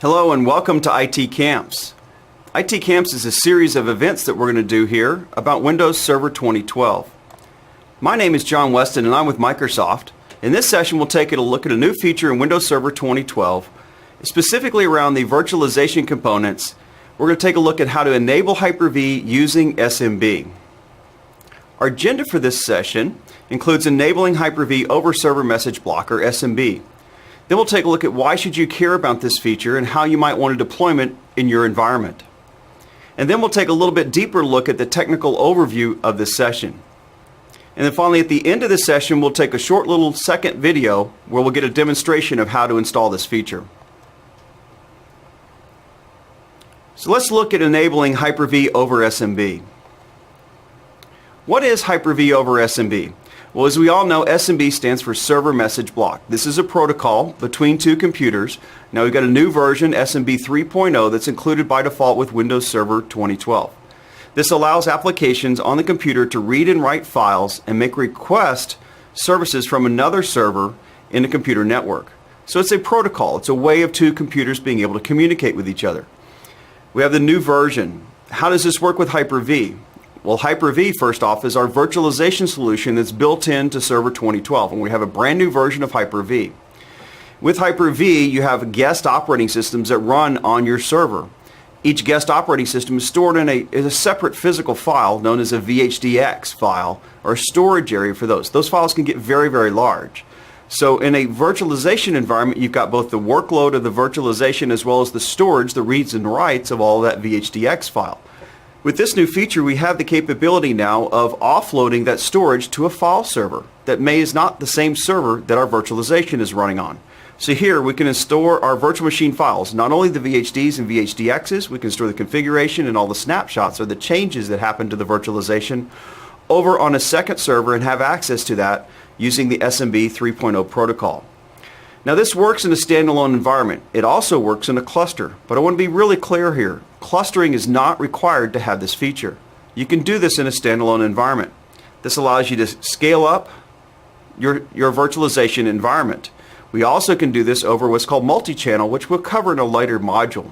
Hello and welcome to IT Camps. IT Camps is a series of events that we're going to do here about Windows Server 2012. My name is John Weston and I'm with Microsoft. In this session we'll take a look at a new feature in Windows Server 2012, specifically around the virtualization components. We're going to take a look at how to enable Hyper-V using SMB. Our agenda for this session includes enabling Hyper-V over Server Message Block, or SMB. Then we'll take a look at why should you care about this feature and how you might want to deploy it in your environment. And then we'll take a little bit deeper look at the technical overview of this session. And then finally at the end of this session we'll take a short little second video where we'll get a demonstration of how to install this feature. So let's look at enabling Hyper-V over SMB. What is Hyper-V over SMB? Well, as we all know, SMB stands for Server Message Block. This is a protocol between two computers. Now we've got a new version, SMB 3.0, that's included by default with Windows Server 2012. This allows applications on the computer to read and write files and make request services from another server in the computer network. So it's a protocol. It's a way of two computers being able to communicate with each other. We have the new version. How does this work with Hyper-V? Well, Hyper-V, first off, is our virtualization solution that's built into Server 2012, and we have a brand new version of Hyper-V. With Hyper-V, you have guest operating systems that run on your server. Each guest operating system is stored in a separate physical file known as a VHDX file, or a storage area for those. Those files can get very, very large. So in a virtualization environment, you've got both the workload of the virtualization as well as the storage, the reads and writes of all that VHDX file. With this new feature, we have the capability now of offloading that storage to a file server that is not the same server that our virtualization is running on. So here we can store our virtual machine files, not only the VHDs and VHDXs, we can store the configuration and all the snapshots or the changes that happen to the virtualization over on a second server and have access to that using the SMB 3.0 protocol. Now this works in a standalone environment. It also works in a cluster, but I want to be really clear here. Clustering is not required to have this feature. You can do this in a standalone environment. This allows you to scale up your virtualization environment. We also can do this over what's called multi-channel, which we'll cover in a later module.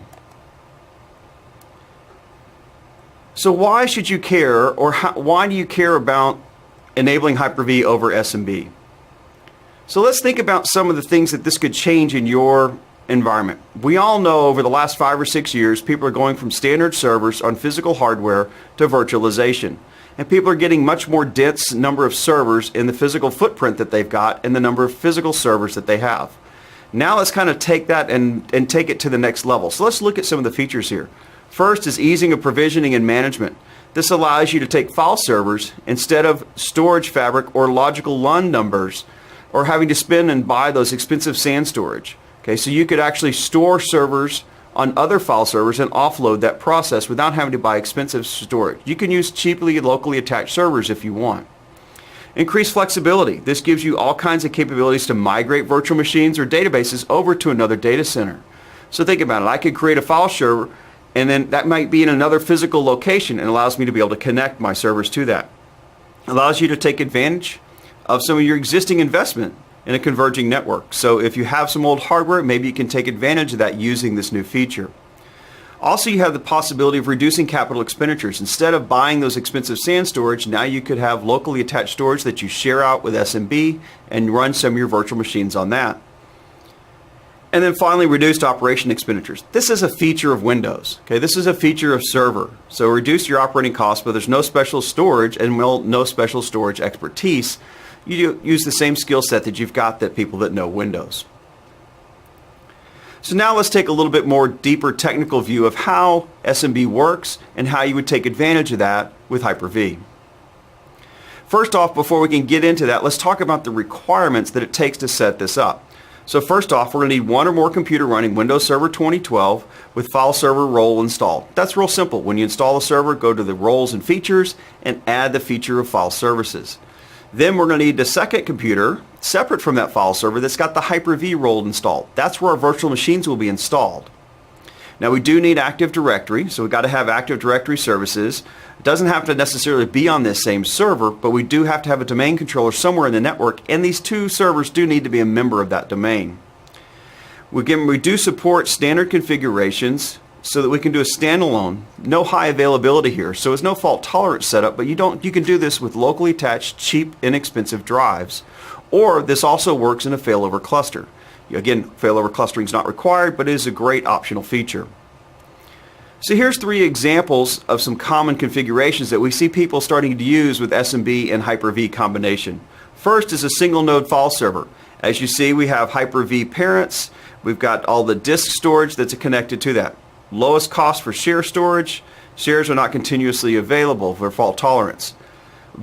So why should you care, or why do you care about enabling Hyper-V over SMB? So let's think about some of the things that this could change in your environment. We all know over the last 5 or 6 years people are going from standard servers on physical hardware to virtualization. And people are getting much more dense number of servers in the physical footprint that they've got and the number of physical servers that they have. Now let's kind of take that and take it to the next level. So let's look at some of the features here. First is easing of provisioning and management. This allows you to take file servers instead of storage fabric or logical LUN numbers or having to spend and buy those expensive SAN storage. Okay, so you could actually store servers on other file servers and offload that process without having to buy expensive storage. You can use cheaply locally attached servers if you want. Increased flexibility. This gives you all kinds of capabilities to migrate virtual machines or databases over to another data center. So think about it. I could create a file server and then that might be in another physical location and allows me to be able to connect my servers to that. Allows you to take advantage of some of your existing investment in a converging network. So if you have some old hardware, maybe you can take advantage of that using this new feature. Also, you have the possibility of reducing capital expenditures. Instead of buying those expensive SAN storage, now you could have locally attached storage that you share out with SMB and run some of your virtual machines on that. And then finally, reduced operation expenditures. This is a feature of Windows. Okay, this is a feature of Server. So reduce your operating costs, but there's no special storage and no special storage expertise. You use the same skill set that you've got that people that know Windows. So now let's take a little bit more deeper technical view of how SMB works and how you would take advantage of that with Hyper-V. First off, before we can get into that, let's talk about the requirements that it takes to set this up. So first off, we're going to need one or more computer running Windows Server 2012 with file server role installed. That's real simple. When you install a server, go to the roles and features and add the feature of file services. Then we're going to need a second computer separate from that file server that's got the Hyper-V role installed. That's where our virtual machines will be installed. Now we do need Active Directory, so we've got to have Active Directory services. It doesn't have to necessarily be on this same server, but we do have to have a domain controller somewhere in the network, and these two servers do need to be a member of that domain. We do support standard configurations so that we can do a standalone. No high availability here, so it's no fault tolerance setup, but you can do this with locally attached, cheap, inexpensive drives. Or this also works in a failover cluster. Again, failover clustering is not required, but it is a great optional feature. So here's 3 examples of some common configurations that we see people starting to use with SMB and Hyper-V combination. First is a single node file server. As you see, we have Hyper-V parents. We've got all the disk storage that's connected to that. Lowest cost for share storage. Shares are not continuously available for fault tolerance.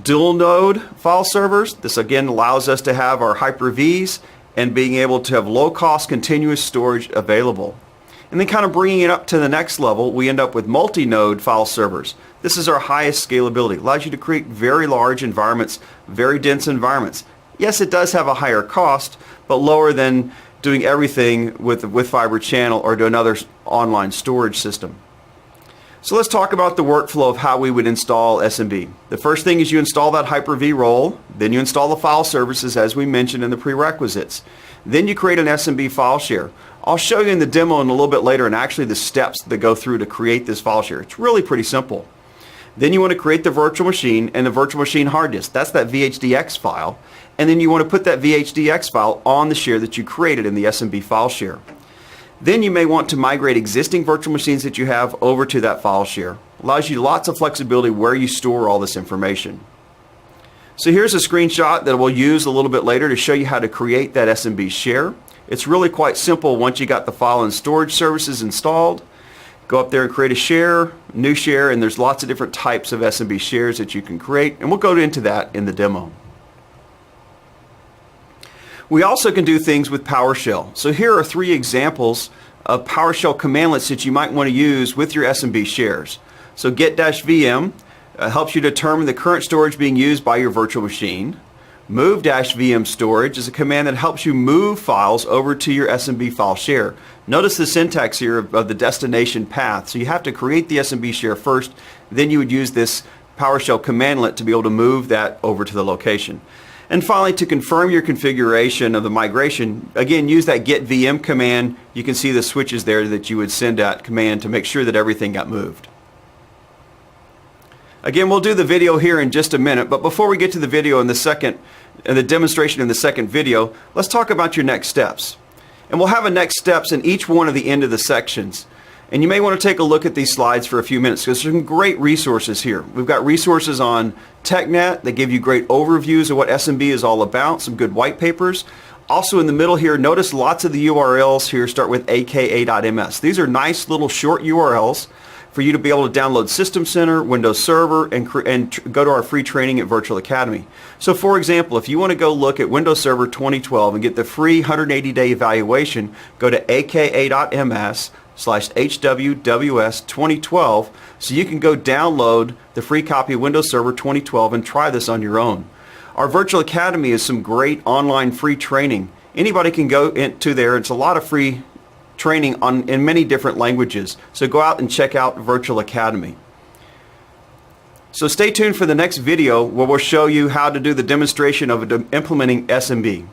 Dual node file servers. This again allows us to have our Hyper-Vs and being able to have low cost continuous storage available. And then kind of bringing it up to the next level, we end up with multi-node file servers. This is our highest scalability. It allows you to create very large environments, very dense environments. Yes, it does have a higher cost, but lower than doing everything with Fiber Channel or to another online storage system. So let's talk about the workflow of how we would install SMB. The first thing is you install that Hyper-V role, then you install the file services as we mentioned in the prerequisites. Then you create an SMB file share. I'll show you in the demo in a little bit later and actually the steps that go through to create this file share. It's really pretty simple. Then you want to create the virtual machine and the virtual machine hard disk. That's that VHDX file. And then you want to put that VHDX file on the share that you created in the SMB file share. Then you may want to migrate existing virtual machines that you have over to that file share. Allows you lots of flexibility where you store all this information. So here's a screenshot that we'll use a little bit later to show you how to create that SMB share. It's really quite simple once you got the file and storage services installed. Go up there and create a share, new share, and there's lots of different types of SMB shares that you can create, and we'll go into that in the demo. We also can do things with PowerShell. So here are 3 examples of PowerShell commandlets that you might want to use with your SMB shares. So get-vm helps you determine the current storage being used by your virtual machine. Move-vm storage is a command that helps you move files over to your SMB file share. Notice the syntax here of the destination path. So you have to create the SMB share first, then you would use this PowerShell commandlet to be able to move that over to the location. And finally, to confirm your configuration of the migration, again, use that get-vm command. You can see the switches there that you would send that command to make sure that everything got moved. Again, we'll do the video here in just a minute, but before we get to the video in the demonstration in the second video, let's talk about your next steps. And we'll have a next steps in each one of the end of the sections. And you may want to take a look at these slides for a few minutes because there's some great resources here. We've got resources on TechNet that give you great overviews of what SMB is all about, some good white papers. Also in the middle here, notice lots of the URLs here start with aka.ms. These are nice little short URLs for you to be able to download System Center, Windows Server, and go to our free training at Virtual Academy. So for example, if you want to go look at Windows Server 2012 and get the free 180-day evaluation, go to aka.ms/HWWS2012 so you can go download the free copy of Windows Server 2012 and try this on your own. Our Virtual Academy is some great online free training. Anybody can go into there. It's a lot of free training in many different languages. So go out and check out Virtual Academy. So stay tuned for the next video where we'll show you how to do the demonstration of implementing SMB.